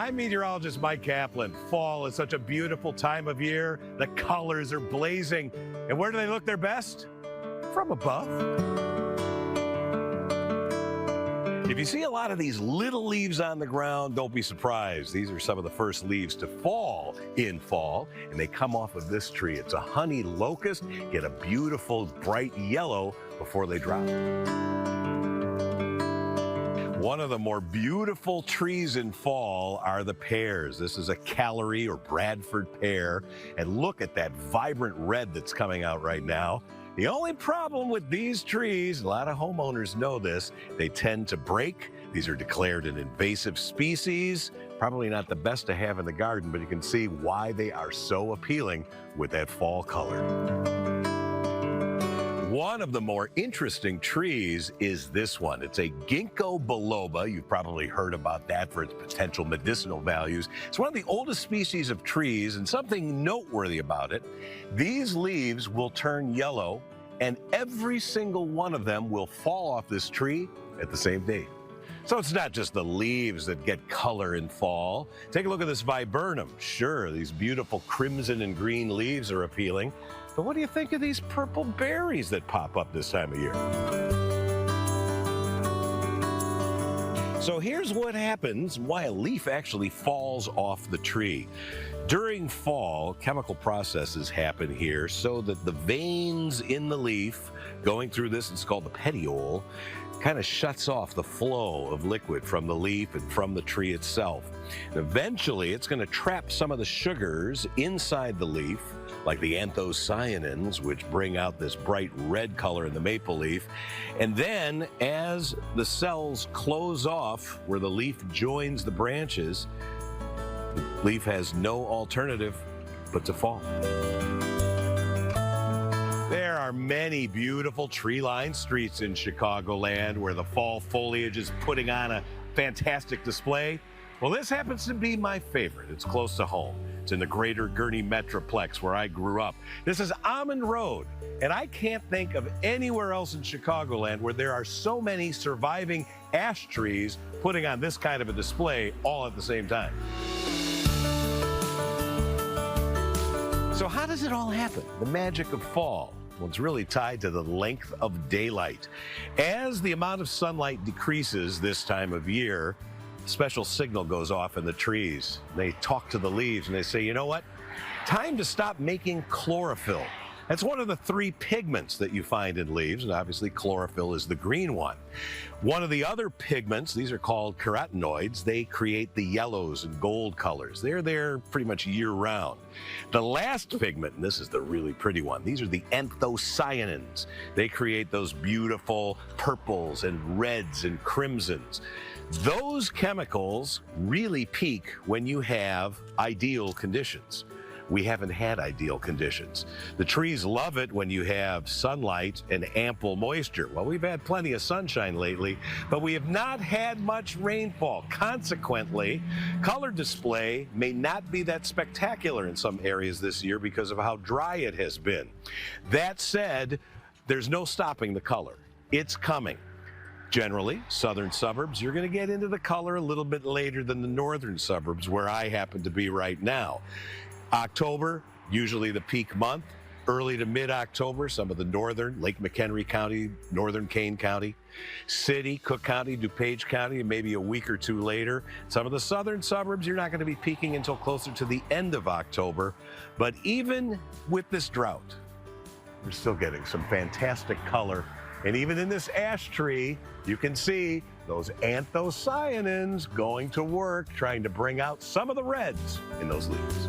I'm meteorologist Mike Caplan. Fall is such a beautiful time of year. The colors are blazing. And where do they look their best? From above. If you see a lot of these little leaves on the ground, don't be surprised. These are some of the first leaves to fall in fall, and they come off of this tree. It's a honey locust. Get a beautiful bright yellow before they drop. One of the more beautiful trees in fall are the pears. This is a Callery or Bradford pear, and look at that vibrant red that's coming out right now. The only problem with these trees, a lot of homeowners know this, they tend to break. These are declared an invasive species. Probably not the best to have in the garden, but you can see why they are so appealing with that fall color. One of the more interesting trees is this one. It's a ginkgo biloba. You've probably heard about that for its potential medicinal values. It's one of the oldest species of trees, and something noteworthy about it, these leaves will turn yellow, and every single one of them will fall off this tree at the same day. So it's not just the leaves that get color in fall. Take a look at this viburnum. Sure, these beautiful crimson and green leaves are appealing, but what do you think of these purple berries that pop up this time of year? So here's what happens, why a leaf actually falls off the tree. During fall, chemical processes happen here so that the veins in the leaf going through this, it's called the petiole, kind of shuts off the flow of liquid from the leaf and from the tree itself. And eventually, it's going to trap some of the sugars inside the leaf, like the anthocyanins, which bring out this bright red color in the maple leaf. And then, as the cells close off where the leaf joins the branches, the leaf has no alternative but to fall. There are many beautiful tree-lined streets in Chicagoland where the fall foliage is putting on a fantastic display. Well, this happens to be my favorite. It's close to home. It's in the greater Gurnee Metroplex where I grew up. This is Almond Road, and I can't think of anywhere else in Chicagoland where there are so many surviving ash trees putting on this kind of a display all at the same time. So how does it all happen? The magic of fall. Well, it's really tied to the length of daylight. As the amount of sunlight decreases this time of year, a special signal goes off in the trees. They talk to the leaves and they say, you know what? Time to stop making chlorophyll. That's one of the three pigments that you find in leaves, and obviously chlorophyll is the green one. One of the other pigments, these are called carotenoids, they create the yellows and gold colors. They're there pretty much year-round. The last pigment, and this is the really pretty one, these are the anthocyanins. They create those beautiful purples and reds and crimsons. Those chemicals really peak when you have ideal conditions. We haven't had ideal conditions. The trees love it when you have sunlight and ample moisture. Well, we've had plenty of sunshine lately, but we have not had much rainfall. Consequently, color display may not be that spectacular in some areas this year because of how dry it has been. That said, there's no stopping the color. It's coming. Generally, southern suburbs, you're going to get into the color a little bit later than the northern suburbs, where I happen to be right now. October, usually the peak month. Early to mid-October, some of the northern, Lake McHenry County, northern Kane County, City, Cook County, DuPage County, and maybe a week or two later. Some of the southern suburbs, you're not going to be peaking until closer to the end of October. But even with this drought, we're still getting some fantastic color. And even in this ash tree, you can see those anthocyanins going to work, trying to bring out some of the reds in those leaves.